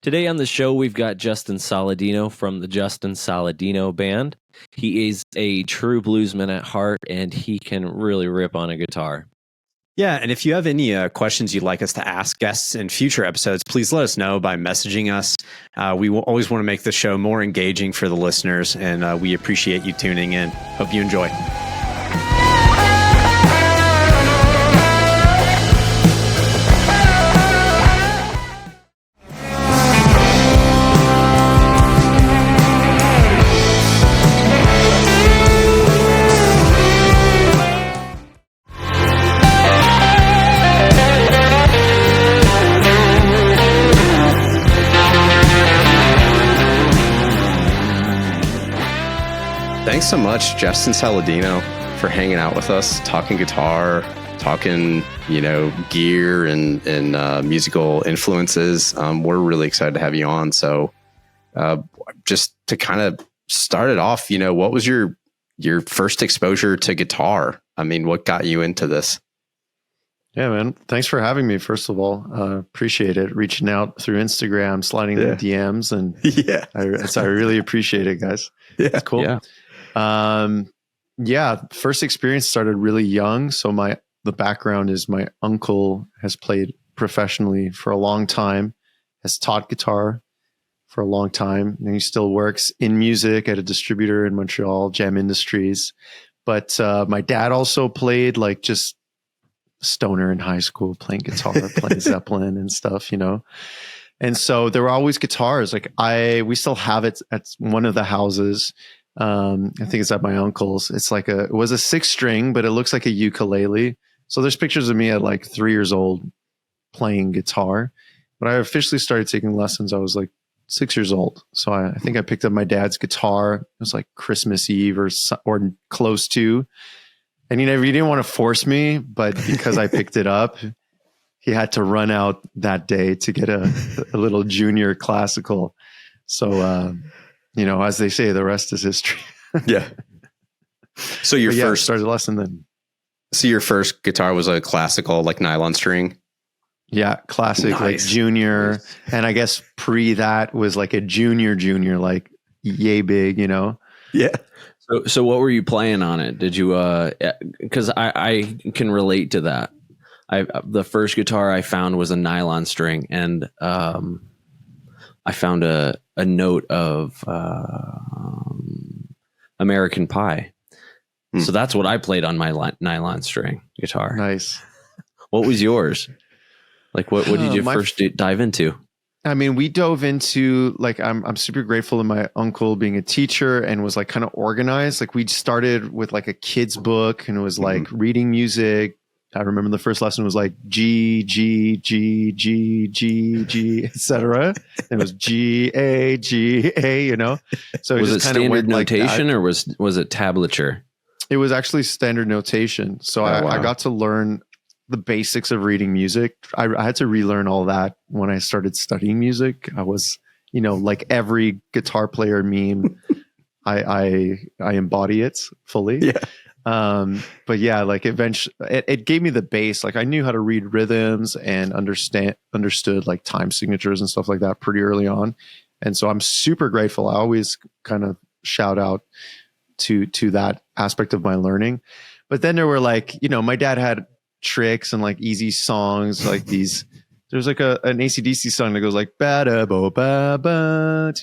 Today on the show, we've got Justin Saladino from the Justin Saladino Band. He is a true bluesman at heart, and he can really rip on a guitar. Yeah, and if you have any questions you'd like us to ask guests in future episodes, please let us know by messaging us. We will always want to make the show more engaging for the listeners, and we appreciate you tuning in. Hope you enjoy. Thanks so much, Justin Saladino, for hanging out with us, talking guitar, talking, gear and musical influences. We're really excited to have you on. So just to kind of start it off, what was your first exposure to guitar? I mean, what got you into this? Yeah, man. Thanks for having me. First of all, appreciate it. Reaching out through Instagram, sliding the DMs, and I really appreciate it, guys. Yeah, it's cool. First experience started really young. So the background is my uncle has played professionally for a long time, has taught guitar for a long time, and he still works in music at a distributor in Montreal, Jam Industries. But my dad also played like just stoner in high school, playing guitar, playing Zeppelin and stuff, And so there were always guitars. Like we still have it at one of the houses. I think it's at my uncle's. It's like it was a 6-string, but it looks like a ukulele. So there's pictures of me at like 3 years old playing guitar. But I officially started taking lessons. I was like 6 years old. So I think I picked up my dad's guitar. It was like Christmas Eve or close to. And he didn't want to force me, but because I picked it up, he had to run out that day to get a little junior classical. So, as they say, the rest is history. Yeah. So first started lesson then. So your first guitar was a classical, like nylon string? Yeah, classic, nice. Like junior. Nice. And I guess pre that was like a junior, like yay big, Yeah. So what were you playing on it? Did you, cause I can relate to that. The first guitar I found was a nylon string, and, I found a note of, American Pie. So that's what I played on my nylon string guitar. Nice. What was yours? Like what did you first dive into? I mean, we dove into like, I'm super grateful to my uncle being a teacher and was like kind of organized. Like we started with like a kid's book and it was like reading music. I remember the first lesson was like G, G, G, G, G, G, etc. It was G, A, G, A, So was it standard notation or was it tablature? It was actually standard notation. So I got to learn the basics of reading music. I had to relearn all that when I started studying music. I was, like every guitar player meme, I embody it fully. Yeah. But yeah, like eventually it gave me the base. Like I knew how to read rhythms and understood like time signatures and stuff like that pretty early on. And so I'm super grateful. I always kind of shout out to that aspect of my learning. But then there were like, my dad had tricks and like easy songs like these. There's like an AC/DC song that goes like ba da bo ba ba,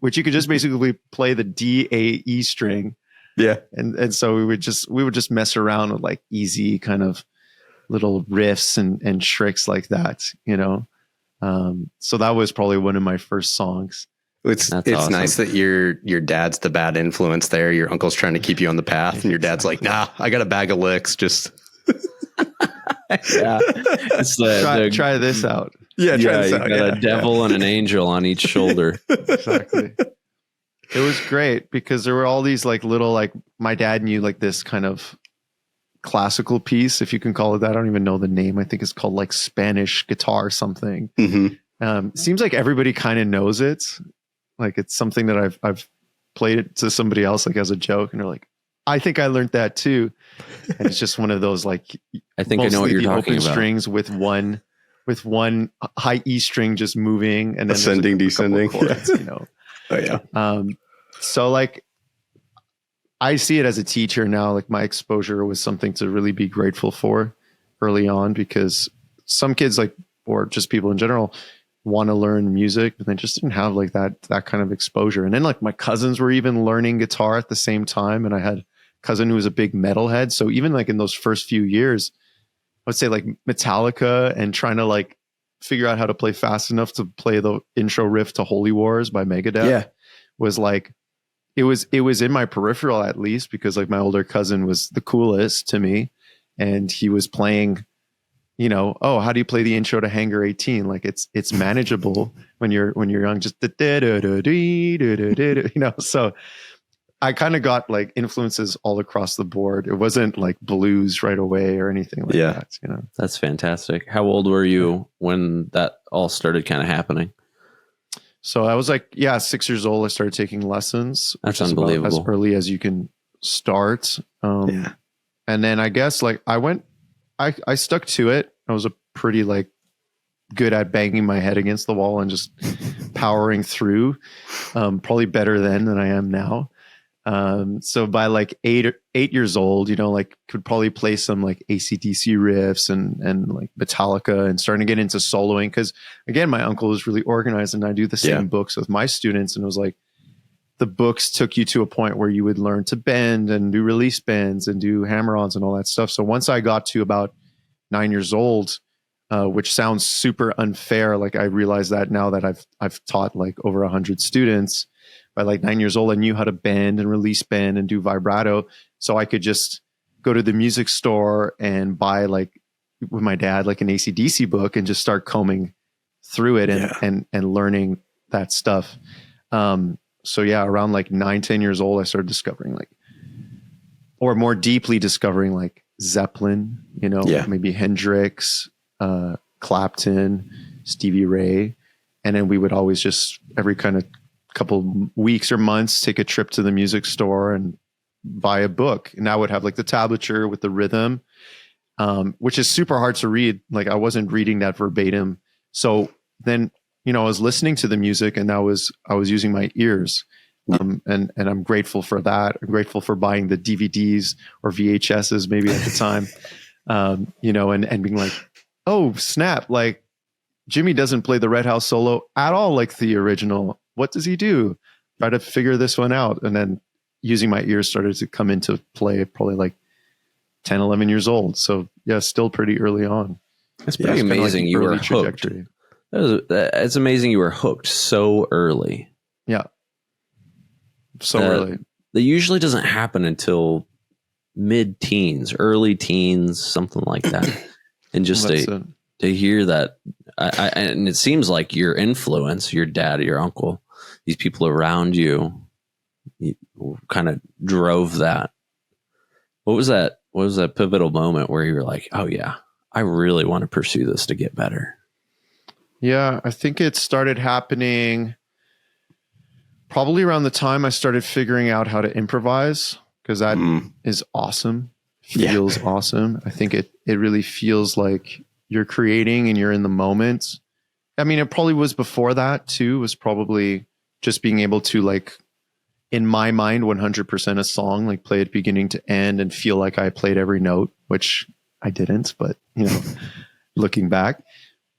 which you could just basically play the D, A, E string. Yeah. And so we would just mess around with like easy kind of little riffs and tricks like that, so that was probably one of my first songs. It's awesome. Nice that your dad's the bad influence there. Your uncle's trying to keep you on the path and your dad's like, nah, I got a bag of licks. Just yeah. It's try this out. Yeah, try this out. Got a devil and an angel on each shoulder. Exactly. It was great because there were all these like little, like my dad knew like this kind of classical piece, if you can call it that. I don't even know the name. I think it's called like Spanish guitar or something. Seems like everybody kind of knows it. Like it's something that I've played it to somebody else like as a joke, and they're like, I think I learned that too. And it's just one of those like I think I know what you're talking about. Strings with one with one high E string just moving and then ascending, descending. Chords, you know. Oh yeah. So like I see it as a teacher now, like my exposure was something to really be grateful for early on, because some kids like, or just people in general, want to learn music, but they just didn't have like that kind of exposure. And then like my cousins were even learning guitar at the same time. And I had a cousin who was a big metalhead. So even like in those first few years, I would say like Metallica and trying to like figure out how to play fast enough to play the intro riff to Holy Wars by Megadeth was like, it was in my peripheral at least, because like my older cousin was the coolest to me and he was playing, you know, oh, how do you play the intro to Hangar 18? Like it's manageable when you're young, just you know. So I kind of got like influences all across the board. It wasn't like blues right away or anything like that, you know. That's fantastic. How old were you when that all started kind of happening? So I was like, 6 years old. I started taking lessons. That's unbelievable. As early as you can start. And then I guess like I stuck to it. I was a pretty like good at banging my head against the wall and just powering through, probably better then than I am now. So by like 8 years old, you know, like could probably play some like AC/DC riffs and like Metallica and starting to get into soloing. Cause again, my uncle was really organized and I do the same books with my students. And it was like, the books took you to a point where you would learn to bend and do release bends and do hammer-ons and all that stuff. So once I got to about 9 years old, which sounds super unfair, like I realize that now that I've taught like over 100 students. By like 9 years old, I knew how to bend and release bend and do vibrato. So I could just go to the music store and buy like with my dad, like an AC/DC book and just start combing through it and learning that stuff. So yeah, around like 9-10 years old, I started discovering like, or more deeply discovering like Zeppelin, you know, maybe Hendrix, Clapton, Stevie Ray. And then we would always just every kind of couple weeks or months take a trip to the music store and buy a book. And I would have like the tablature with the rhythm, which is super hard to read. Like I wasn't reading that verbatim. So then, you know, I was listening to the music and I was using my ears. And I'm grateful for that. I'm grateful for buying the DVDs or VHSs maybe at the time, you know, and being like, oh snap, like Jimmy doesn't play the Red House solo at all like the original. What does he do? Try to figure this one out. And then using my ears started to come into play probably like 10, 11 years old. So yeah, still pretty early on. It's pretty amazing you were hooked. It's amazing you were hooked so early. Yeah. So early. That usually doesn't happen until mid-teens, early teens, something like that. And just to hear that, and it seems like your influence, your dad, your uncle, these people around you kind of drove that. What was that pivotal moment where you were like, oh yeah, I really want to pursue this to get better? Yeah, I think it started happening probably around the time I started figuring out how to improvise, because that is awesome. Feels awesome. I think it really feels like you're creating and you're in the moment. I mean, it probably was before that too. It was probably just being able to, like, in my mind, 100% a song, like play it beginning to end and feel like I played every note, which I didn't, but you know, looking back.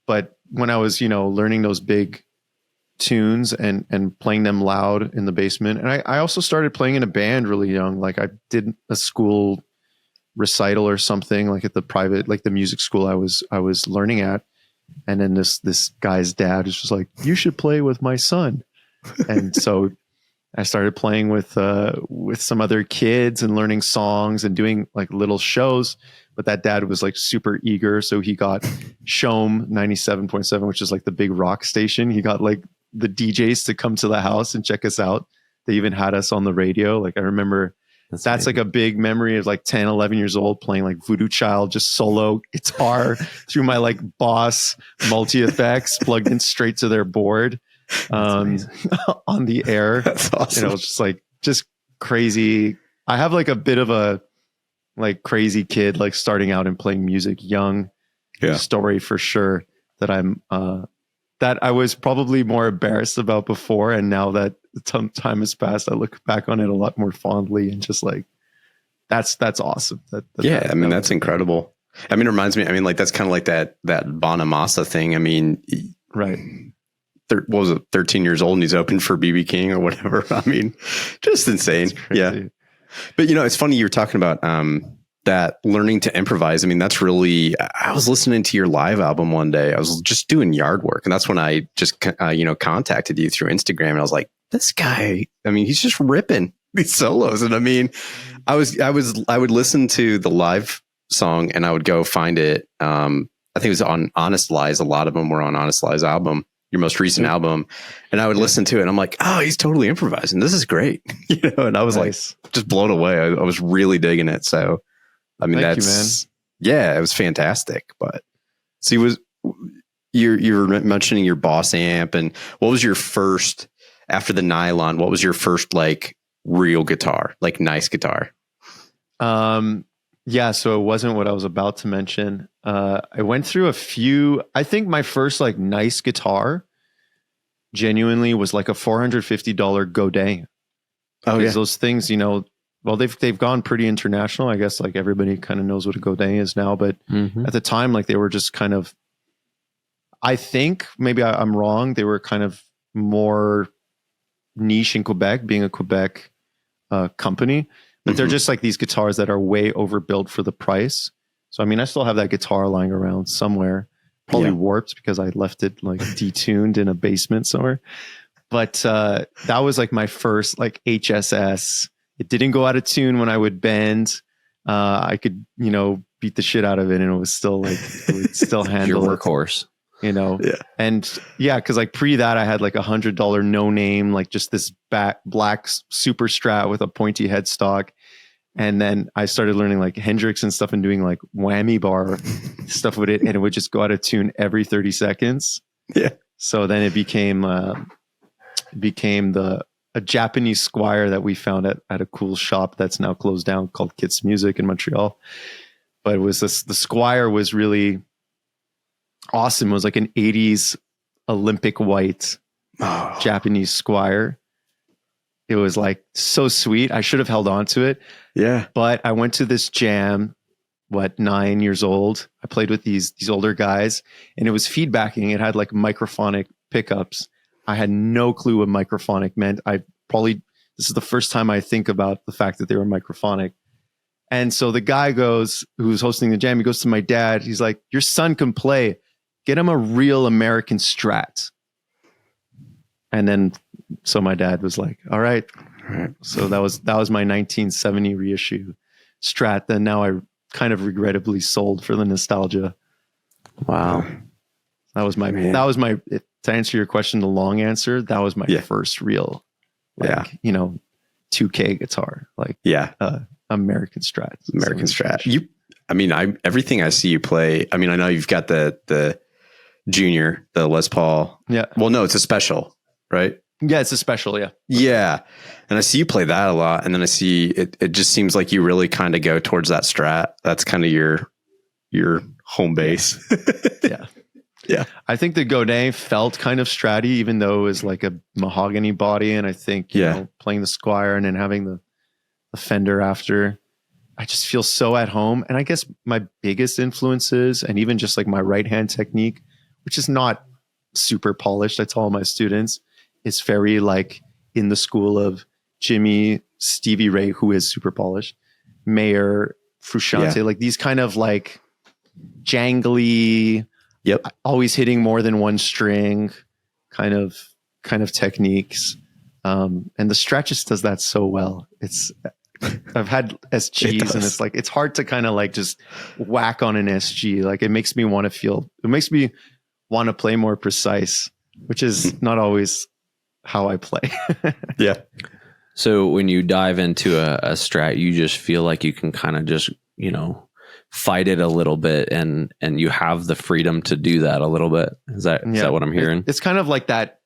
But when I was, you know, learning those big tunes and playing them loud in the basement. And I also started playing in a band really young. Like I did a school recital or something, like at the private, like the music school I was learning at. And then this guy's dad was just like, you should play with my son. And so I started playing with some other kids and learning songs and doing like little shows. But that dad was like super eager. So he got Shom 97.7, which is like the big rock station. He got like the DJs to come to the house and check us out. They even had us on the radio. Like I remember that's like a big memory of like 10, 11 years old playing like Voodoo Child, just solo guitar through my like Boss multi-effects plugged in straight to their board on the air. That's awesome. You know, just like, just crazy. I have like a bit of a like crazy kid, like starting out and playing music young story for sure. that that I was probably more embarrassed about before, and now that time has passed, I look back on it a lot more fondly and just like that's awesome. That's incredible. I mean, it reminds me. I mean, like that's kind of like that Bonamassa thing. I mean, right. What was it? 13 years old and he's open for BB King or whatever. I mean, just insane. Yeah. But it's funny you were talking about that learning to improvise. I mean, that's really, I was listening to your live album one day. I was just doing yard work. And that's when I just, contacted you through Instagram. And I was like, this guy, I mean, he's just ripping these solos. And I mean, I would listen to the live song and I would go find it. I think it was on Honest Lies. A lot of them were on Honest Lies album, your most recent album. And I would listen to it and I'm like, oh, he's totally improvising. This is great. And I was like, just blown away. I was really digging it. So, I mean, Thank you, man. Yeah, it was fantastic. But see, you were mentioning your Boss amp, and what was your first, after the nylon, what was your first like real guitar, like nice guitar? Yeah, so it wasn't what I was about to mention. I went through a few. I think my first like nice guitar genuinely was like a $450 Godin. Oh yeah, those things, well, they've gone pretty international. I guess like everybody kind of knows what a Godin is now, but at the time, like they were just kind of, I think maybe I'm wrong. They were kind of more niche in Quebec, being a Quebec company, but they're just like these guitars that are way overbuilt for the price. So, I mean, I still have that guitar lying around somewhere, probably warped because I left it like detuned in a basement somewhere. But that was like my first like HSS. It didn't go out of tune when I would bend. I could, beat the shit out of it, and it was still like it would still handle your workhorse. And because like pre that I had like $100 no name, like just this black super Strat with a pointy headstock. And then I started learning like Hendrix and stuff and doing like whammy bar stuff with it, and it would just go out of tune every 30 seconds. Yeah. So then it became a Japanese Squire that we found at a cool shop that's now closed down called Kits Music in Montreal. But it was the Squire was really awesome. It was like an 80s Olympic white Japanese Squire. It was like so sweet. I should have held on to it. Yeah. But I went to this jam, 9 years old. I played with these older guys, and it was feedbacking. It had like microphonic pickups. I had no clue what microphonic meant. This is the first time I think about the fact that they were microphonic. And so the guy who's hosting the jam, he goes to my dad. He's like, your son can play. Get him a real American Strat. And then, so my dad was like, all right. So that was my 1970 reissue Strat. Then now I kind of regrettably sold for the nostalgia. Wow. To answer your question, the long answer, that was my first real, 2K guitar, American Strat. American Strat. Everything I see you play, I mean, I know you've got the Junior, the Les Paul. Yeah. Well, no, it's a special, right? Yeah, it's a special, yeah. Yeah. And I see you play that a lot. And then I see it just seems like you really kind of go towards that Strat. That's kind of your home base. Yeah. Yeah. I think the Godin felt kind of Stratty, even though it was like a mahogany body. And I think, playing the Squire and then having the Fender after, I just feel so at home. And I guess my biggest influences, and even just like my right hand technique, which is not super polished, I tell all my students, is very like in the school of Jimmy, Stevie Ray, who is super polished, Mayer, Frusciante, like these kind of like jangly, always hitting more than one string kind of techniques. And the Strat just does that so well. I've had SGs and it's like, it's hard to kind of like just whack on an SG. Like it makes me want to play more precise, which is not always how I play. Yeah. So when you dive into a Strat, you just feel like you can kind of just, fight it a little bit and you have the freedom to do that a little bit. Is that what I'm hearing? It's kind of like that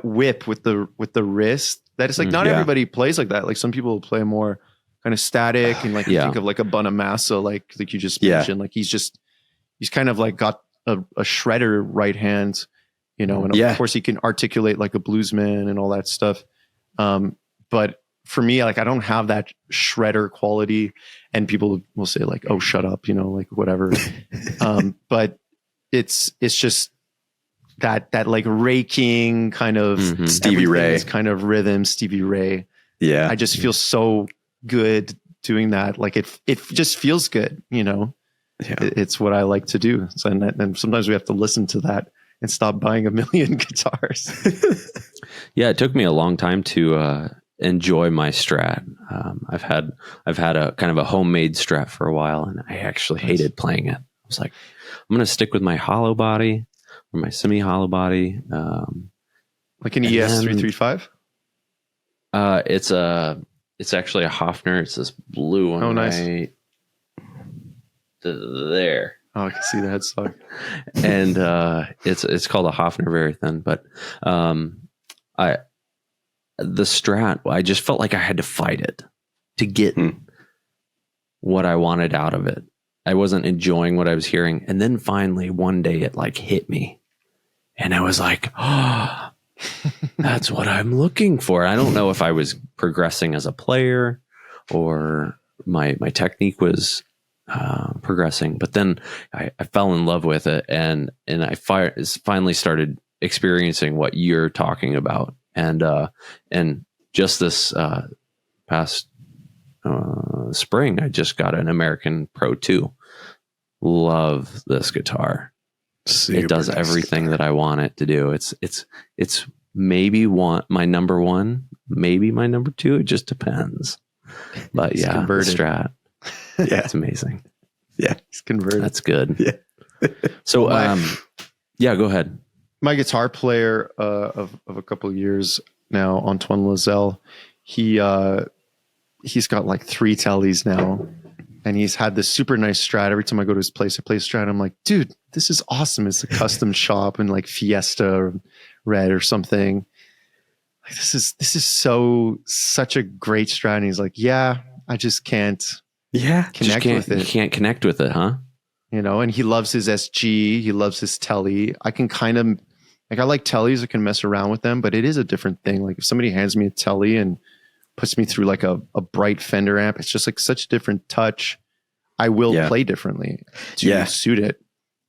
whip with the wrist. That is like not everybody plays like that. Like some people play more kind of static and like you think of like a Bonamassa, like you just mentioned. Like he's kind of like got a shredder right hand, you know, and of course he can articulate like a bluesman and all that stuff. But for me, like I don't have that shredder quality, and people will say like, "Oh, shut up," you know, like whatever. But it's just that like raking kind of Stevie Ray kind of rhythm, Stevie Ray. Yeah, I just feel so good doing that. Like it just feels good, you know. Yeah. It's what I like to do. So, and sometimes we have to listen to that and stop buying a million guitars. Yeah, it took me a long time to enjoy my Strat. I've had a kind of a homemade Strat for a while, and I actually hated playing it. I was like, I'm going to stick with my hollow body or my semi hollow body. Like an ES335. It's actually a Hofner. It's this blue one. Oh, nice. Right there. Oh, I can see the headstock. And it's called a Hofner, very thin. But the Strat, I just felt like I had to fight it to get what I wanted out of it. I wasn't enjoying what I was hearing. And then finally one day it like hit me. And I was like, oh, that's what I'm looking for. I don't know if I was progressing as a player or my technique was progressing, but then I fell in love with it, and I finally started experiencing what you're talking about, and just this past spring I just got an American Pro 2. Love this guitar. It does everything that I want it to do. It's maybe my number one, maybe my number two. It just depends. But It's yeah, converted. the Strat. Yeah, it's amazing. Yeah, It's converted. That's good. Yeah. So, yeah, go ahead. My guitar player of a couple of years now, Antoine Lazelle, he's got like 3 tellies now, and he's had this super nice Strat. Every time I go to his place, I play a Strat. I'm like, dude, this is awesome. It's a custom shop in like Fiesta or Red or something. Like this is such a great Strat. And he's like, yeah, I just can't connect with it. You can't connect with it, huh? You know, and he loves his SG. He loves his telly. I can kind of like, I like tellies. I can mess around with them, but it is a different thing. Like if somebody hands me a telly and puts me through like a bright Fender amp, it's just like such a different touch. I will play differently to suit it.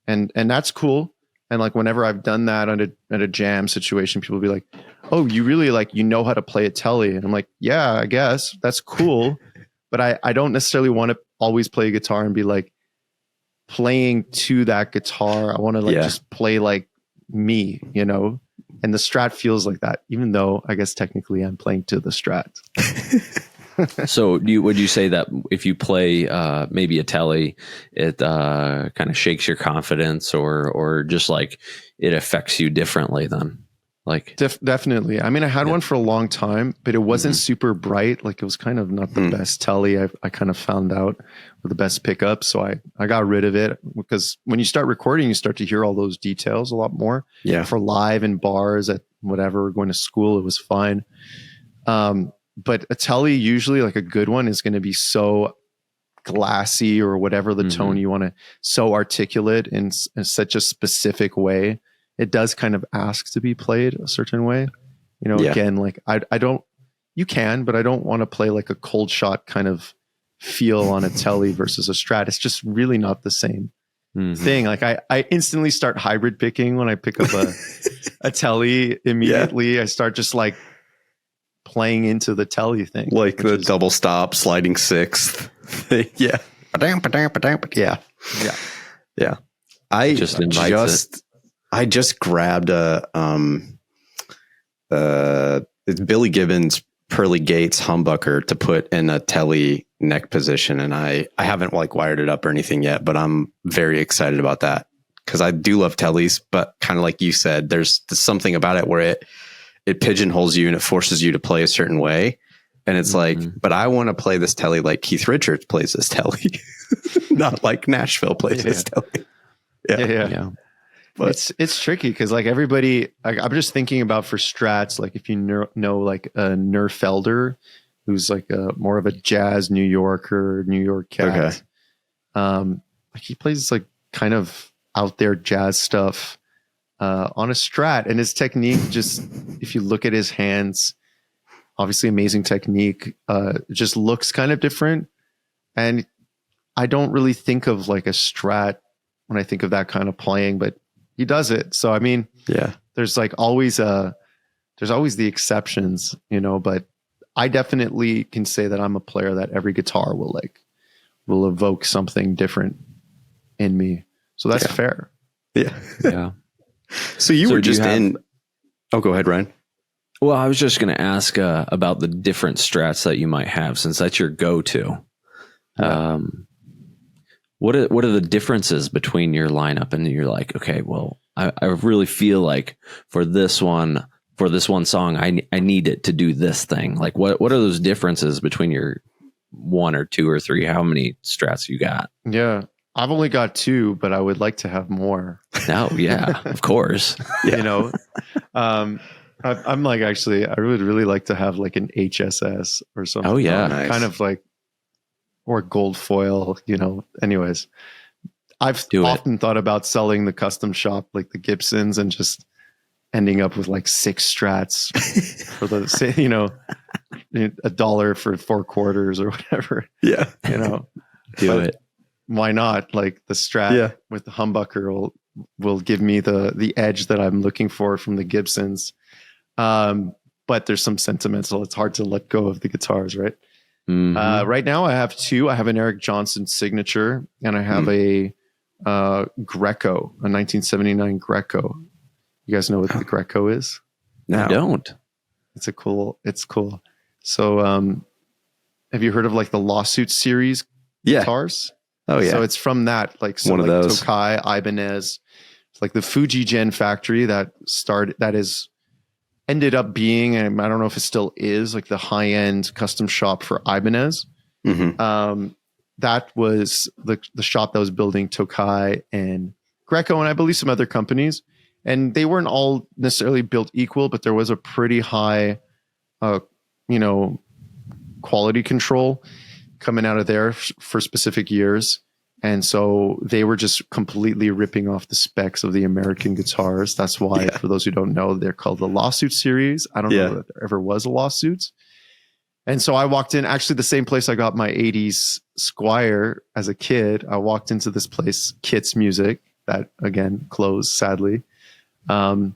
And that's cool. And like whenever I've done that at a jam situation, people will be like, oh, you really like, you know how to play a telly. And I'm like, yeah, I guess that's cool. But I don't necessarily want to always play a guitar and be like playing to that guitar. I want to like just play like me, you know? And the Strat feels like that, even though I guess technically I'm playing to the Strat. So would you say that if you play maybe a telly, it kind of shakes your confidence or just like it affects you differently then? Like Definitely. I mean, I had one for a long time, but it wasn't super bright. Like it was kind of not the best telly. I kind of found out with the best pickup. So I got rid of it because when you start recording, you start to hear all those details a lot more. Yeah. For live and bars at whatever, going to school, it was fine. But a telly, usually like a good one, is going to be so glassy or whatever the tone you want to, so articulate in such a specific way. It does kind of ask to be played a certain way. You know, again, like I don't, you can, but I don't want to play like a cold shot kind of feel on a telly versus a Strat. It's just really not the same thing. Like I instantly start hybrid picking when I pick up a telly immediately. I start just like playing into the telly thing. Like the double stop, sliding sixth. Yeah. Yeah. I just grabbed it's Billy Gibbons Pearly Gates humbucker to put in a telly neck position, and I haven't like wired it up or anything yet, but I'm very excited about that because I do love tellies, but kind of like you said, there's something about it where it pigeonholes you and it forces you to play a certain way. And it's like, but I want to play this telly like Keith Richards plays this telly, not like Nashville plays this telly. Yeah. But it's tricky because like everybody, I'm just thinking about for Strats, like if you know like a Nerfelder, who's like more of a jazz New Yorker, New York cat. Okay. Like he plays like kind of out there jazz stuff on a Strat. And his technique, just if you look at his hands, obviously amazing technique, just looks kind of different. And I don't really think of like a Strat when I think of that kind of playing, but he does it. So I mean, Yeah. there's like always there's always the exceptions, you know, but I definitely can say that I'm a player that every guitar will evoke something different in me. So that's fair. Yeah. Yeah. So you So were do you just have- in. Oh, go ahead, Ryan. Well, I was just going to ask about the different strats that you might have, since that's your go-to. What are the differences between your lineup? And you're like, okay, well, I really feel like for this one song, I need it to do this thing. Like, what are those differences between your one or two or three? How many strats you got? Yeah. I've only got two, but I would like to have more. Oh, yeah, of course. You know, I'm like, actually, I would really like to have like an HSS or something. Oh, yeah. Nice. Kind of like, or gold foil, you know. Anyways, I've Do it. often thought about selling the custom shop, like the Gibsons, and just ending up with like 6 strats for the, you know, $1 for 4 quarters or whatever, Yeah. you know. Do But it. why not? Like the Strat with the humbucker will give me the edge that I'm looking for from the Gibsons. But there's some sentimental. It's hard to let go of the guitars, right? Mhm. Right now I have 2. I have an Eric Johnson signature, and I have a Greco, a 1979 Greco. You guys know what the Greco is? I don't. It's cool. So, have you heard of like the Lawsuit series guitars? Oh yeah. So it's from that, like One of those. Tokai, Ibanez. It's like the Fuji Gen factory that ended up being, and I don't know if it still is, like the high-end custom shop for Ibanez. Mm-hmm. That was the shop that was building Tokai and Greco, and I believe some other companies. And they weren't all necessarily built equal, but there was a pretty high, quality control coming out of there for specific years. And so they were just completely ripping off the specs of the American guitars. That's why, for those who don't know, they're called the Lawsuit series. I don't know that there ever was a Lawsuit. And so I walked in, actually the same place I got my 80s Squire as a kid. I walked into this place, Kit's Music, that again closed sadly. And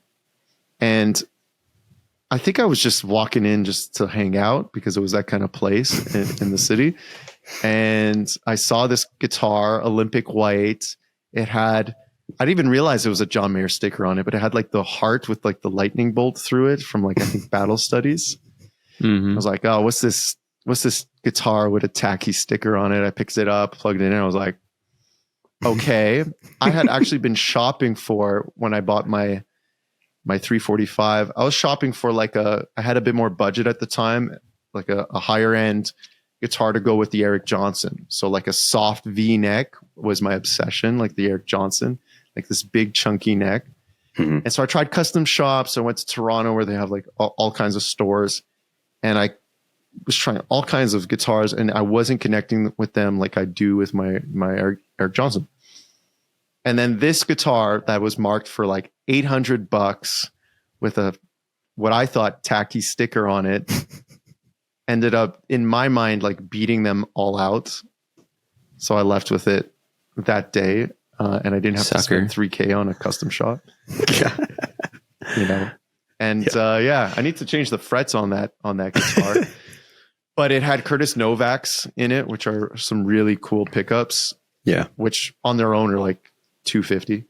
I think I was just walking in just to hang out because it was that kind of place in the city. And I saw this guitar, Olympic white. I didn't even realize it was a John Mayer sticker on it, but it had like the heart with like the lightning bolt through it from like, I think Battle Studies. Mm-hmm. I was like, oh, what's this guitar with a tacky sticker on it? I picked it up, plugged it in. I was like, okay. I had actually been shopping for, when I bought my 345, I was shopping for I had a bit more budget at the time, like a higher end guitar to go with the Eric Johnson. So like a soft V neck was my obsession, like the Eric Johnson, like this big chunky neck. Mm-hmm. And so I tried custom shops. I went to Toronto where they have like all kinds of stores, and I was trying all kinds of guitars, and I wasn't connecting with them like I do with my Eric Johnson. And then this guitar that was marked for like $800 with what I thought tacky sticker on it ended up in my mind like beating them all out. So I left with it that day, and I didn't have to spend $3,000 on a custom shop. You know, and I need to change the frets on that guitar. But it had Curtis Novaks in it, which are some really cool pickups. Yeah, which on their own are like $250.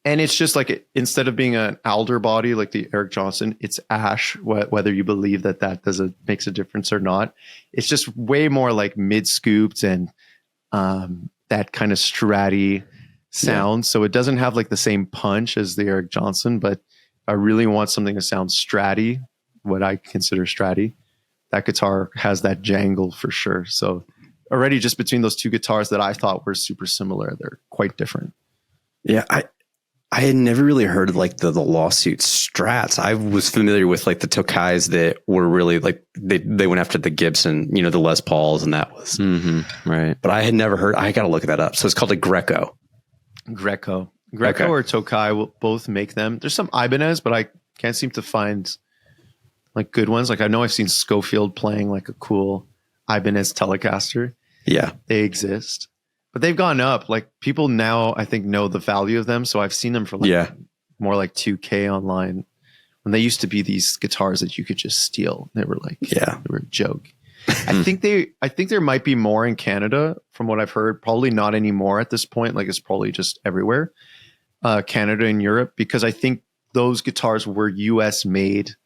And it's just like, instead of being an alder body like the Eric Johnson, it's ash, whether you believe that makes a difference or not. It's just way more like mid scooped and that kind of stratty sound. So it doesn't have like the same punch as the Eric Johnson, but I really want something to sound stratty, what I consider stratty. That guitar has that jangle for sure. So already just between those two guitars that I thought were super similar, they're quite different. Yeah, I had never really heard of like the lawsuit strats. I was familiar with like the Tokais that were really like they went after the Gibson, the Les Pauls, and that was right. But I had never heard. I got to look that up. So it's called a Greco. Greco Okay. or Tokai will both make them. There's some Ibanez, but I can't seem to find like good ones. Like I know I've seen Schofield playing like a cool Ibanez Telecaster. Yeah. They exist, but they've gone up. Like people now, I think, know the value of them. So I've seen them for like more like 2K online. When they used to be these guitars that you could just steal. They were like, they were a joke. I think there might be more in Canada from what I've heard. Probably not anymore at this point. Like it's probably just everywhere. Canada and Europe, because I think those guitars were US made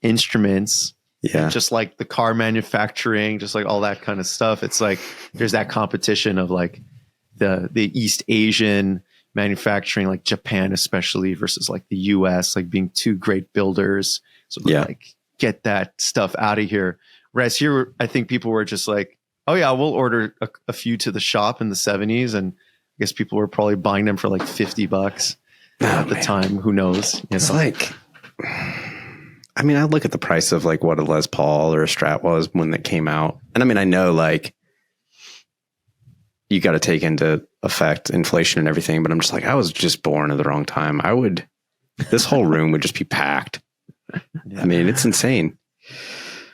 instruments. Yeah. Just like the car manufacturing, just like all that kind of stuff. It's like there's that competition of like the East Asian manufacturing, like Japan especially, versus like the US, like being two great builders. So like get that stuff out of here. Whereas here, I think people were just like, oh yeah, we'll order a few to the shop in the 70s. And I guess people were probably buying them for like $50 at the time. Who knows? It's like, I mean, I look at the price of like what a Les Paul or a Strat was when it came out. And I mean, I know like you got to take into effect inflation and everything, but I'm just like, I was just born at the wrong time. This whole room would just be packed. Yeah. I mean, it's insane.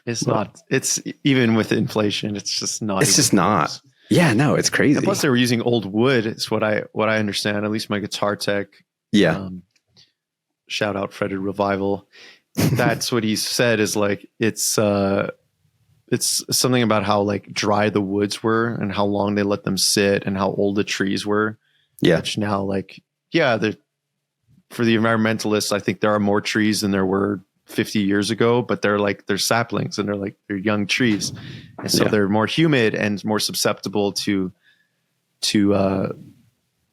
It's not, it's even with inflation, it's just not. It's just not. Yeah, no, it's crazy. And plus they were using old wood. It's what I understand, at least my guitar tech. Yeah. Shout out Fretted Revival. That's what he said is like, it's something about how like dry the woods were and how long they let them sit and how old the trees were. Yeah. Which now like, for the environmentalists, I think there are more trees than there were 50 years ago, but they're saplings and they're young trees. And so they're more humid and more susceptible to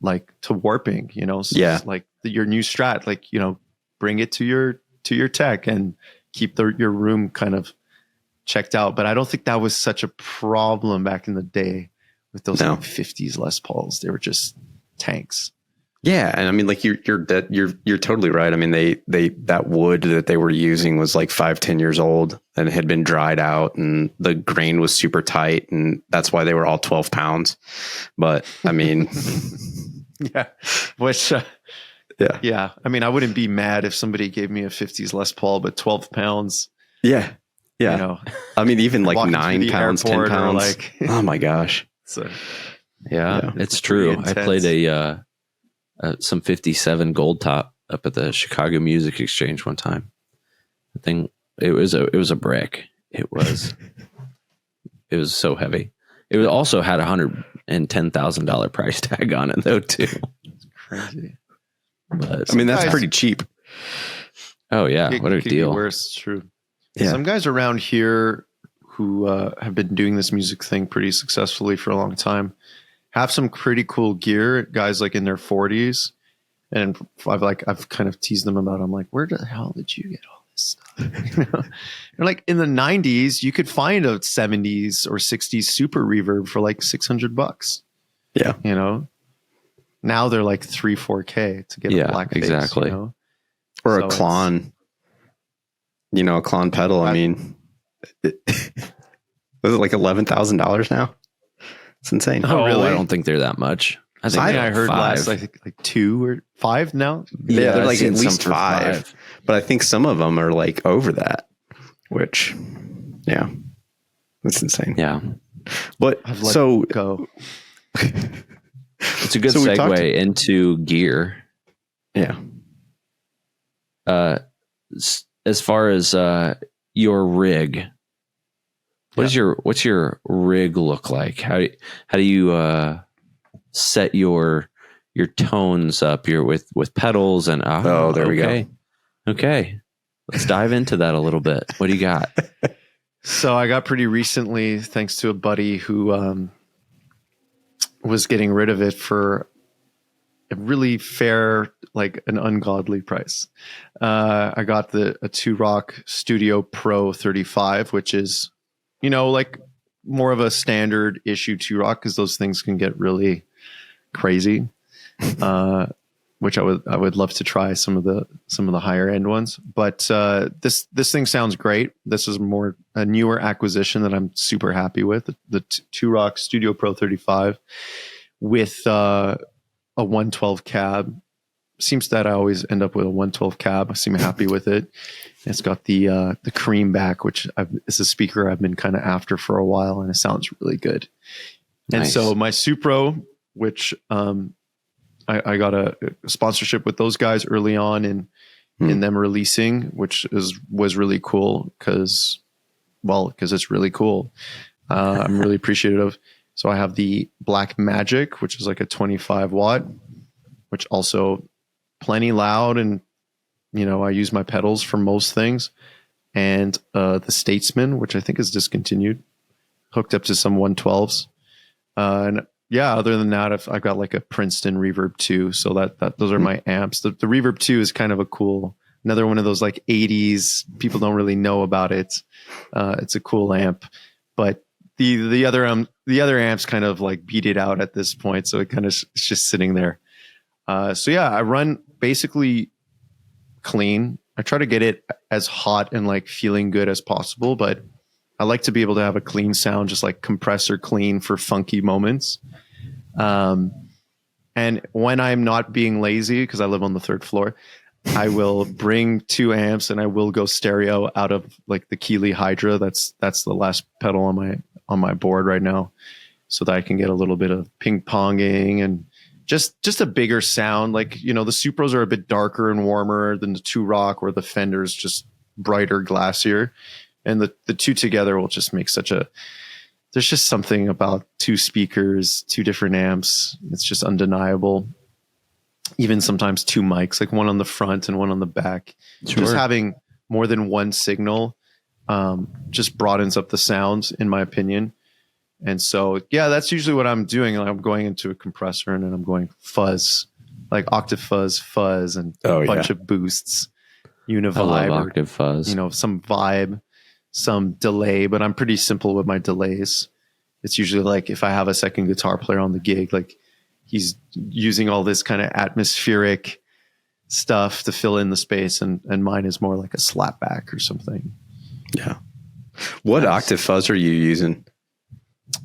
warping, So like your new Strat, like, bring it to your tech and keep your room kind of checked out. But I don't think that was such a problem back in the day with those like 50s Les Pauls. They were just tanks. Yeah, and I mean, like you're totally right. I mean, they that wood that they were using was like 5-10 years old and had been dried out, and the grain was super tight, and that's why they were all 12 pounds. But I mean, which yeah. I mean, I wouldn't be mad if somebody gave me a 50s Les Paul, but 12 pounds. Yeah. I mean, even like 9 pounds, 10 pounds. Like, oh my gosh. So, it's true. I played some 57 gold top up at the Chicago Music Exchange one time. I think it was a brick. It was so heavy. It also had $110,000 price tag on it though too. It's crazy. But I mean, that's pretty cheap. Oh yeah, what a deal! Worse, true. Yeah. Some guys around here who have been doing this music thing pretty successfully for a long time have some pretty cool gear. Guys like in their 40s, and I've kind of teased them about. I'm like, where the hell did you get all this stuff? They're like, in the 90s, you could find a 70s or 60s super reverb for like $600. Yeah, now they're like 3-4K to get a black face, exactly. Or so a Klon, a Klon pedal. I mean, was it like $11,000 now? It's insane. Oh, really? I don't think they're that much. I think I heard 5. last, I think like 2 or 5 now. Yeah, they're I've like seen at some least for 5. But I think some of them are like over that, which, that's insane. Yeah. But I've let so it go. It's a good segue into gear. Yeah. As far as your rig, what's your rig look like? How do you set your tones up? You're with pedals and there we go. Okay, let's dive into that a little bit. What do you got? So I got pretty recently, thanks to a buddy who was getting rid of it for a really fair, like an ungodly price. I got a 2-Rock Studio Pro 35, which is, like more of a standard issue 2-Rock, because those things can get really crazy. which I would love to try some of the higher end ones. But this thing sounds great. This is more a newer acquisition that I'm super happy with. The Two Rock Studio Pro 35 with a 112 cab. Seems that I always end up with a 112 cab. I seem happy with it. It's got the cream back, which is a speaker I've been kind of after for a while, and it sounds really good. Nice. And so my Supro, which I got a sponsorship with those guys early on in them releasing, which was really cool because it's really cool. I'm really appreciative. So I have the Black Magic, which is like a 25 watt, which also plenty loud, and I use my pedals for most things, and the Statesman, which I think is discontinued, hooked up to some 112s, and yeah, other than that, I've got like a Princeton Reverb 2, so that those are my amps. The Reverb 2 is kind of another one of those like 80s, people don't really know about it. It's a cool amp, but the other amps kind of like beat it out at this point, so it's just sitting there. So yeah, I run basically clean. I try to get it as hot and like feeling good as possible, but I like to be able to have a clean sound, just like compressor clean for funky moments. And when I'm not being lazy, because I live on the 3rd floor, I will bring 2 amps and I will go stereo out of like the Keeley Hydra. That's the last pedal on my board right now, so that I can get a little bit of ping ponging and just a bigger sound. Like, the Supros are a bit darker and warmer than the Two Rock, or the Fender's just brighter, glassier. And the two together will just make there's just something about 2 speakers, 2 different amps. It's just undeniable. Even sometimes 2 mics, like one on the front and one on the back. Sure. Just having more than one signal just broadens up the sound, in my opinion. And so, yeah, that's usually what I'm doing. I'm going into a compressor and then I'm going fuzz, like octave fuzz, and a bunch of boosts, univibe, I love octave fuzz. Some vibe, some delay, but I'm pretty simple with my delays. It's usually like if I have a second guitar player on the gig, like he's using all this kind of atmospheric stuff to fill in the space, and mine is more like a slapback or something. Yeah. What octave fuzz are you using?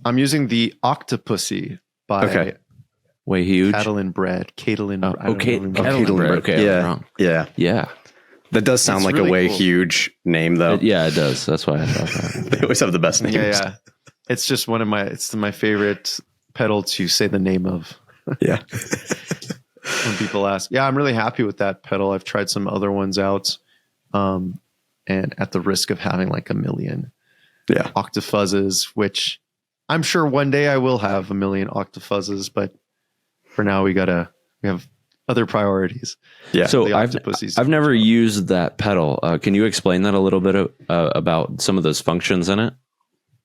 I'm using the Octopussy by Way Huge. Cattle and Bread. Cattle and Bread. Okay, yeah. That does sound like really a Way cool. Huge name, though. It does. That's why I thought that. They always have the best names. Yeah. It's just it's my favorite pedal to say the name of. Yeah. When people ask. Yeah, I'm really happy with that pedal. I've tried some other ones out. And at the risk of having like a million octafuzzes, which I'm sure one day I will have a million octafuzzes, but for now we have other priorities. Yeah. So I've never used that pedal. Can you explain that a little bit about some of those functions in it?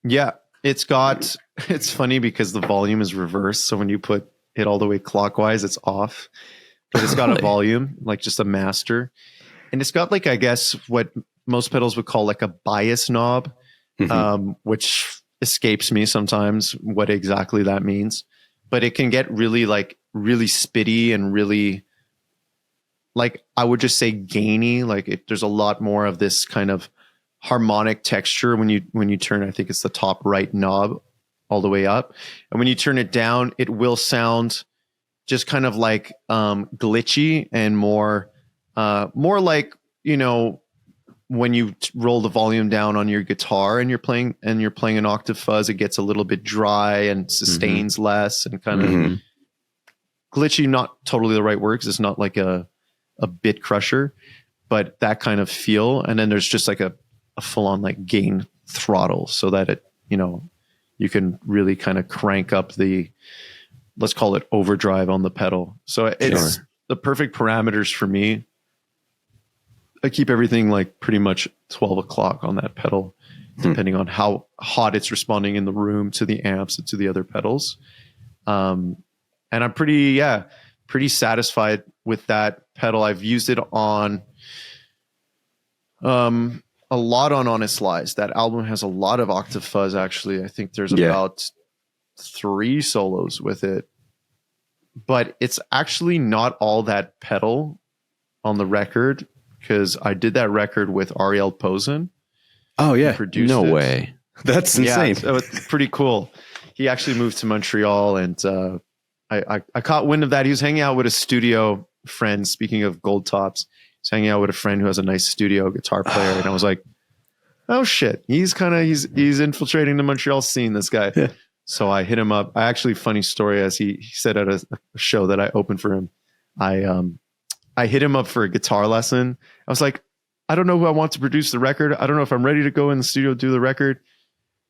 Yeah, it's funny because the volume is reversed. So when you put it all the way clockwise, it's off, but it's got a volume, like just a master. And it's got like, I guess what most pedals would call like a bias knob, which escapes me sometimes what exactly that means, but it can get really spitty and really, like, I would just say gainy. Like there's a lot more of this kind of harmonic texture when you turn, I think it's the top right knob all the way up. And when you turn it down, it will sound just kind of like glitchy and more like, when you roll the volume down on your guitar and you're playing an octave fuzz, it gets a little bit dry and sustains less and kind of glitchy. Not totally the right word, 'cause it's not like a bit crusher, but that kind of feel. And then there's just like a full on like gain throttle, so that it, you can really kind of crank up let's call it overdrive on the pedal. So it's the perfect parameters for me. I keep everything like pretty much 12 o'clock on that pedal, depending on how hot it's responding in the room to the amps and to the other pedals. And I'm pretty satisfied with that pedal. I've used it on a lot on Honest Lies. That album has a lot of octave fuzz, actually. I think there's about 3 solos with it. but it's actually not all that pedal on the record, because I did that record with Ariel Posen. Oh yeah, Produced No it. way. that's insane. Yeah, so it's pretty cool. He actually moved to Montreal, and I caught wind of that. He was hanging out with a studio friend. Speaking of gold tops, he's hanging out with a friend who has a nice studio guitar player, and I was like, "Oh shit, he's infiltrating the Montreal scene. This guy." Yeah. So I hit him up. I actually, funny story, as he said at a show that I opened for him, I hit him up for a guitar lesson. I was like, I don't know who I want to produce the record. I don't know if I'm ready to go in the studio do the record.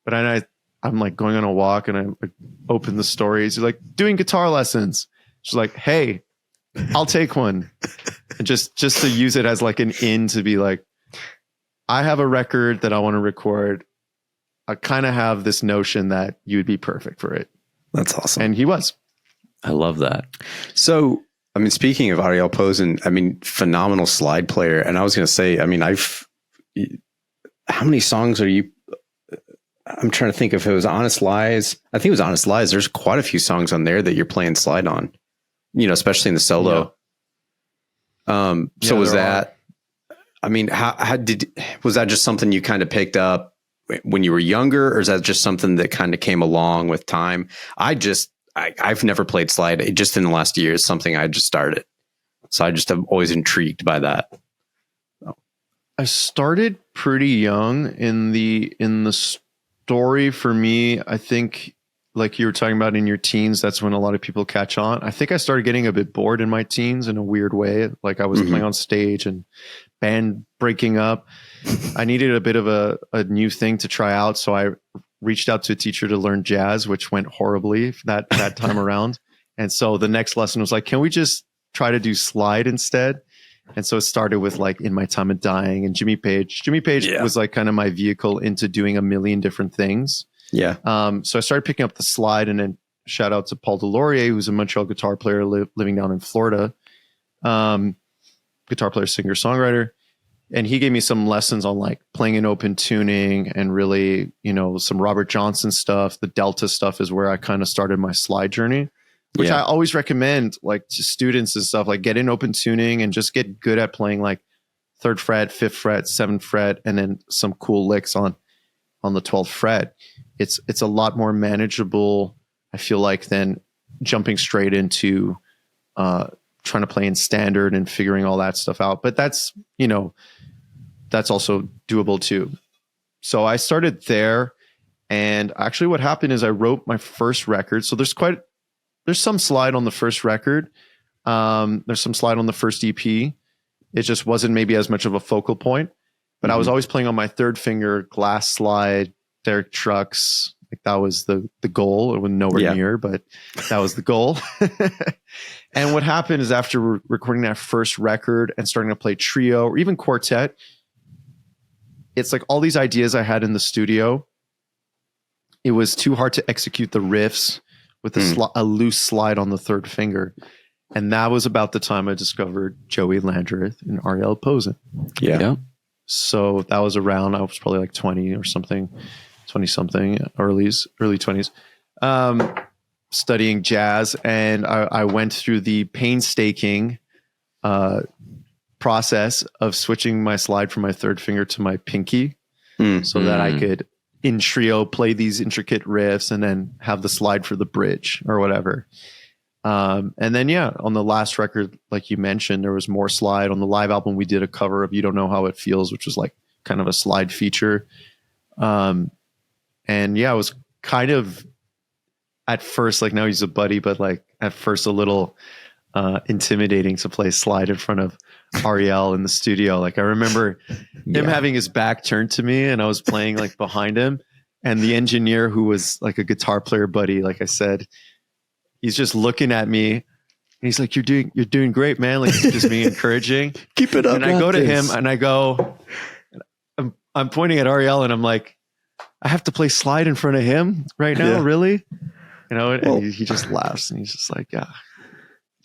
But I'm like going on a walk, and I like, open the stories. He's like, doing guitar lessons. She's like, hey, I'll take one. And just to use it as like an in to be like, I have a record that I want to record. I kind of have this notion that you would be perfect for it. That's awesome. And he was. I love that. So, I mean, speaking of Ariel Posen, I mean, phenomenal slide player. And I was going to say, I mean, how many songs are you? I'm trying to think if it was Honest Lies. I think it was Honest Lies. There's quite a few songs on there that you're playing slide on, especially in the solo. Yeah. So was that, I mean, was that just something you kind of picked up when you were younger, or is that just something that kind of came along with time? I've never played slide. Just in the last year is something I just started. So I just am always intrigued by that. I started pretty young in the story. For me, I think, like you were talking about in your teens, that's when a lot of people catch on. I think I started getting a bit bored in my teens in a weird way. Like I was playing on stage and band breaking up. I needed a bit of a new thing to try out. So I reached out to a teacher to learn jazz, which went horribly that time around. And so the next lesson was like, can we just try to do slide instead? And so it started with like In My Time of Dying and Jimmy Page. Jimmy Page was like kind of my vehicle into doing a million different things. Yeah. So I started picking up the slide, and then shout out to Paul Delorier, who's a Montreal guitar player living down in Florida. Guitar player, singer, songwriter. And he gave me some lessons on like playing in open tuning and really, some Robert Johnson stuff. The Delta stuff is where I kind of started my slide journey, which I always recommend like to students and stuff, like get in open tuning and just get good at playing like 3rd fret, 5th fret, 7th fret, and then some cool licks on the 12th fret. It's a lot more manageable, I feel like, than jumping straight into trying to play in standard and figuring all that stuff out. But that's also doable too. So I started there, and actually what happened is I wrote my first record. So there's some slide on the first record. There's some slide on the first EP. It just wasn't maybe as much of a focal point, but I was always playing on my 3rd finger, glass slide, Derek Trucks. Like that was the goal. It was nowhere near, but that was the goal. And what happened is after recording that first record and starting to play trio or even quartet, it's like all these ideas I had in the studio, it was too hard to execute the riffs with a loose slide on the 3rd finger. And that was about the time I discovered Joey Landreth and Ariel Posen. Yeah. So that was around, I was probably like 20 or something, 20 something, early 20s, studying jazz. And I went through the painstaking process of switching my slide from my 3rd finger to my pinky so that I could in trio play these intricate riffs and then have the slide for the bridge or whatever. And then, on the last record, like you mentioned, there was more slide. On the live album, we did a cover of You Don't Know How It Feels, which was like kind of a slide feature. And it was kind of at first, like now he's a buddy, but like at first a little intimidating to play slide in front of Ariel in the studio. Like I remember him having his back turned to me and I was playing like behind him, and the engineer, who was like a guitar player buddy, like I said, he's just looking at me and he's like, you're doing great, man. Like it's just me encouraging. Keep it up. And I go to him and I go, I'm pointing at Ariel and I'm like, I have to play slide in front of him right now. Really? And he just laughs and he's just like, yeah.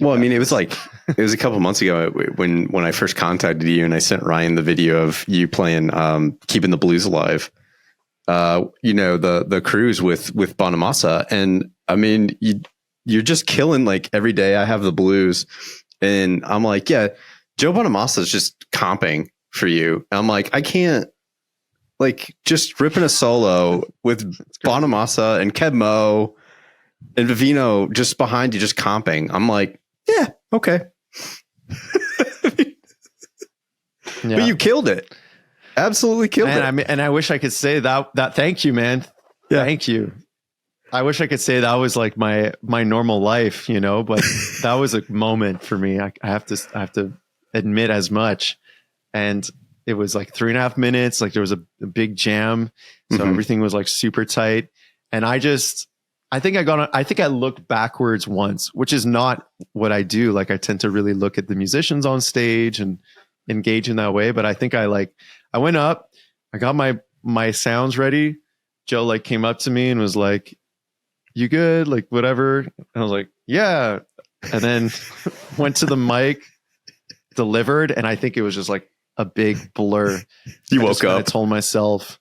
Well, I mean, it was a couple months ago when I first contacted you and I sent Ryan the video of you playing Keeping the Blues Alive, the cruise with Bonamassa. And I mean, you're just killing like every day. I have the blues, and I'm like, yeah, Joe Bonamassa is just comping for you. And I'm like, I can't like just ripping a solo with Bonamassa and Keb Mo and Vivino just behind you, just comping. I'm like, yeah, okay. Yeah. But you killed it. Absolutely killed it. I mean, and I wish I could say that thank you, man. Yeah. Thank you. I wish I could say that was like my normal life, you know, but that was a moment for me. I have to admit as much. And it was like 3.5 minutes. Like there was a big jam. So everything was like super tight. And I think I looked backwards once, which is not what I do. Like I tend to really look at the musicians on stage and engage in that way. But I think I went up, I got my sounds ready. Joe like came up to me and was like, "You good? Like whatever." And I was like, "Yeah." And then went to the mic, delivered. And I think it was just like a big blur. You woke up. I told myself,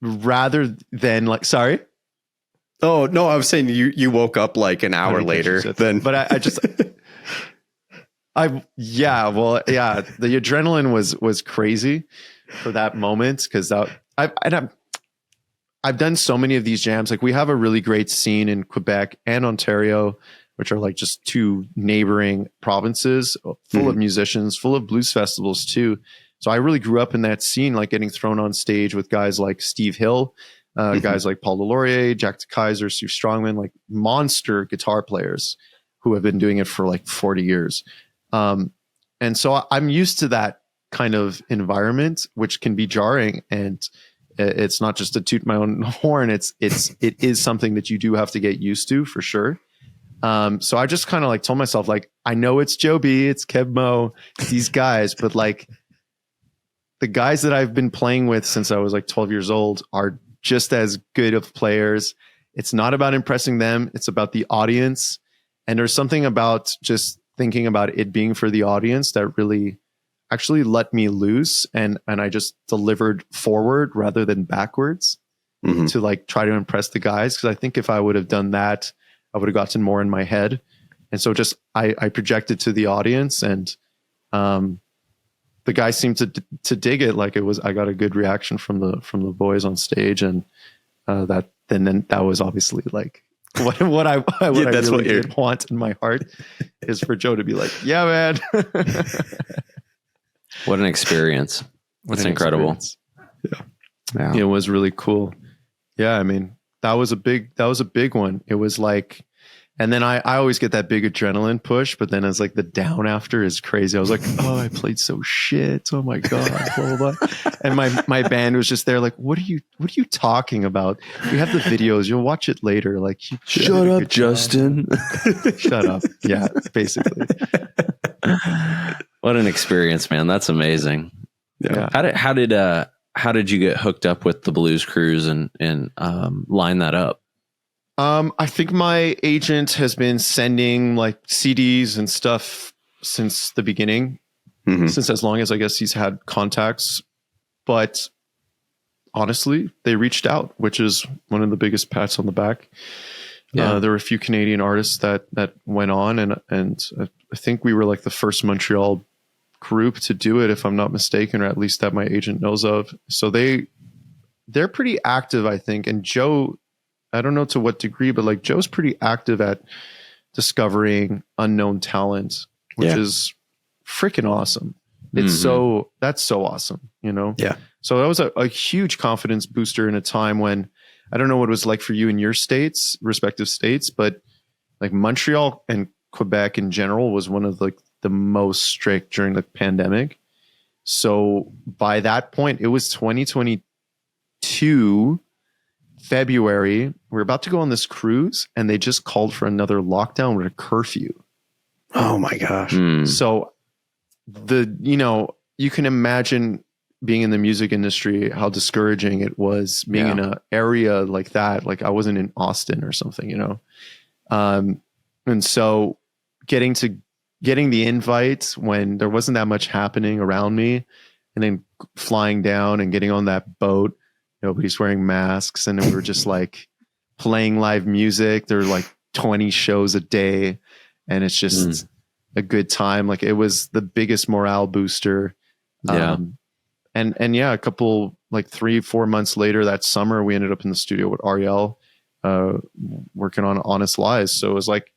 rather than like, sorry. Oh no, I was saying you woke up like an hour later. But the adrenaline was crazy for that moment because I've done so many of these jams. Like we have a really great scene in Quebec and Ontario, which are like just two neighboring provinces full of musicians, full of blues festivals too. So I really grew up in that scene, like getting thrown on stage with guys like Steve Hill, guys like Paul Delorier, Jack DeKaiser, Stu Strongman, like monster guitar players who have been doing it for like 40 years. And so I'm used to that kind of environment, which can be jarring. And it's not just to toot my own horn. It is something that you do have to get used to for sure. So I just kind of like told myself, like, I know it's Joe B, it's Keb Mo, these guys, but like the guys that I've been playing with since I was like 12 years old are just as good of players. It's not about impressing them. It's about the audience. And there's something about just thinking about it being for the audience that really actually let me loose. And I just delivered forward rather than backwards to like try to impress the guys. Cause I think if I would have done that, I would have gotten more in my head. And so just, I projected to the audience and, the guys seemed to dig it. Like I got a good reaction from the boys on stage. And, then that was obviously like what I really did want in my heart is for Joe to be like, yeah, man. What an experience. That's incredible. Yeah. It was really cool. Yeah. I mean, that was a big one. It was like, and then I always get that big adrenaline push, but then it's like the down after is crazy. I was like, oh, I played so shit. Oh my God. Blah, blah, blah. And my band was just there like, what are you talking about? We have the videos. You'll watch it later. Like, shut up, Justin. Shut up. Yeah, basically. What an experience, man. That's amazing. Yeah. How did you get hooked up with the Blues Cruise and line that up? I think my agent has been sending like CDs and stuff since the beginning, since as long as I guess he's had contacts. But honestly, they reached out, which is one of the biggest pats on the back. Yeah. There were a few Canadian artists that went on, and I think we were like the first Montreal group to do it, if I'm not mistaken, or at least that my agent knows of. So they're pretty active, I think. And Joe, I don't know to what degree, but like Joe's pretty active at discovering unknown talent, which is freaking awesome. It's that's so awesome, you know? Yeah. So that was a huge confidence booster in a time when, I don't know what it was like for you in your states, respective states, but like Montreal and Quebec in general was one of like the most strict during the pandemic. So by that point, it was 2022 February. We're about to go on this cruise and they just called for another lockdown with a curfew. Oh my gosh. So you can imagine being in the music industry, how discouraging it was being in an area like that. Like I wasn't in Austin or something, you know? And so getting the invite when there wasn't that much happening around me, and then flying down and getting on that boat, nobody's wearing masks. And we were just like playing live music. There are like 20 shows a day, and it's just a good time. Like it was the biggest morale booster. Yeah. And yeah, a couple, like 3-4 months later that summer, we ended up in the studio with Ariel, working on Honest Lies. So it was like,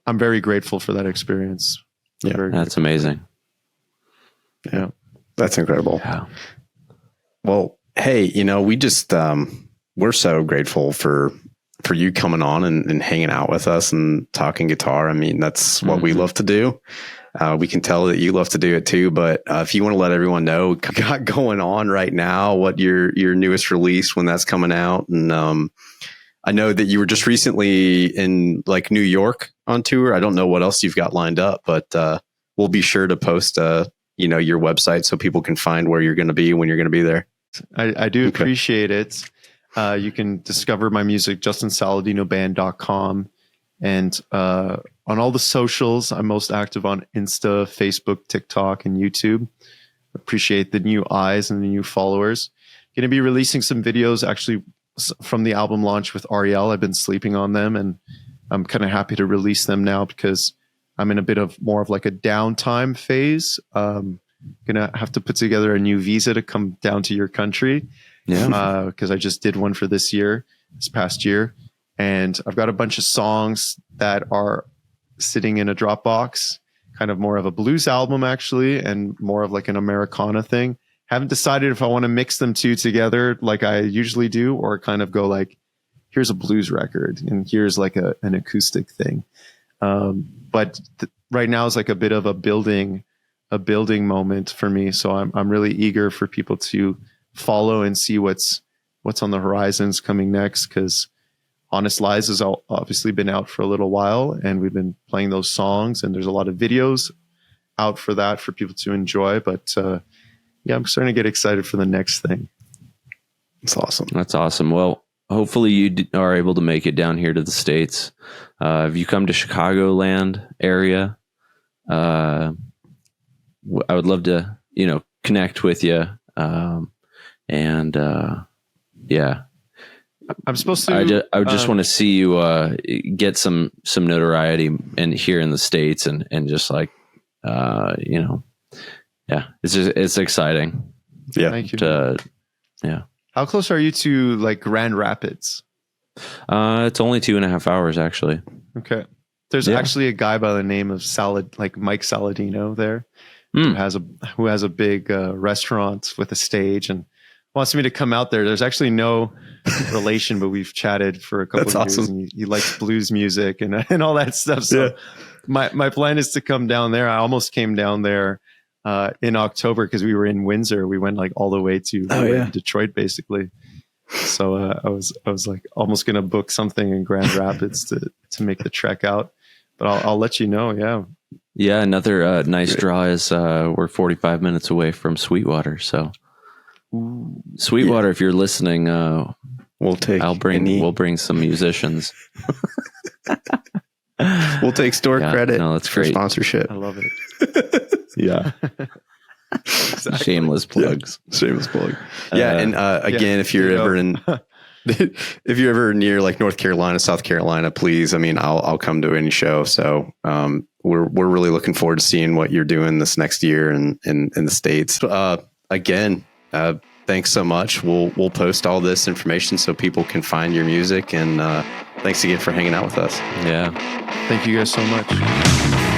I'm very grateful for that experience. That's amazing. Yeah. That's incredible. Yeah. Well, hey, we just, we're so grateful for you coming on and hanging out with us and talking guitar. I mean, that's what we love to do. We can tell that you love to do it too, but if you want to let everyone know what you got going on right now, what your newest release, when that's coming out. And I know that you were just recently in like New York on tour. I don't know what else you've got lined up, but we'll be sure to post your website so people can find where you're going to be when you're going to be there. I do appreciate it. You can discover my music, justinsaladinoband.com. And on all the socials, I'm most active on Insta, Facebook, TikTok, and YouTube. Appreciate the new eyes and the new followers. Going to be releasing some videos actually from the album launch with Ariel. I've been sleeping on them, and I'm kind of happy to release them now because I'm in a bit of more of like a downtime phase. Gonna have to put together a new visa to come down to your country. Yeah. Because I just did one for this past year. And I've got a bunch of songs that are sitting in a Dropbox, kind of more of a blues album actually, and more of like an Americana thing. Haven't decided if I want to mix them two together like I usually do, or kind of go like, here's a blues record and here's like an acoustic thing. But right now is like a bit of a building moment for me. So I'm really eager for people to follow and see what's on the horizons coming next, because Honest Lies has obviously been out for a little while, and we've been playing those songs, and there's a lot of videos out for that for people to enjoy. But yeah, I'm starting to get excited for the next thing. It's awesome. That's awesome. Well, hopefully you are able to make it down here to the States. If you come to Chicagoland area, I would love to, connect with you. Yeah. I'm supposed to. I just want to see you get some notoriety here in the States, and just like it's exciting. Yeah, thank you. Yeah. How close are you to like Grand Rapids? It's only 2.5 hours actually. Okay. There's actually a guy by the name of Mike Saladino there, who has a big restaurant with a stage and wants me to come out there. There's actually no relation, but we've chatted for a couple of years. Awesome. And he likes blues music and all that stuff. So my plan is to come down there. I almost came down there in October because we were in Windsor. We went like all the way to Detroit, basically. So I was like almost going to book something in Grand Rapids to make the trek out. But I'll let you know. Yeah. Yeah. Another nice draw is we're 45 minutes away from Sweetwater. So Sweetwater, if you're listening, we'll bring some musicians. We'll take store credit. No, that's for great. Sponsorship. I love it. Yeah. Exactly. Shameless plugs. Yeah. Shameless plug. Yeah. And again, if you're ever if you're ever near like North Carolina, South Carolina, please. I mean, I'll come to any show. So we're really looking forward to seeing what you're doing this next year in the States. Again, thanks so much. We'll post all this information so people can find your music. And thanks again for hanging out with us. Yeah. Thank you guys so much.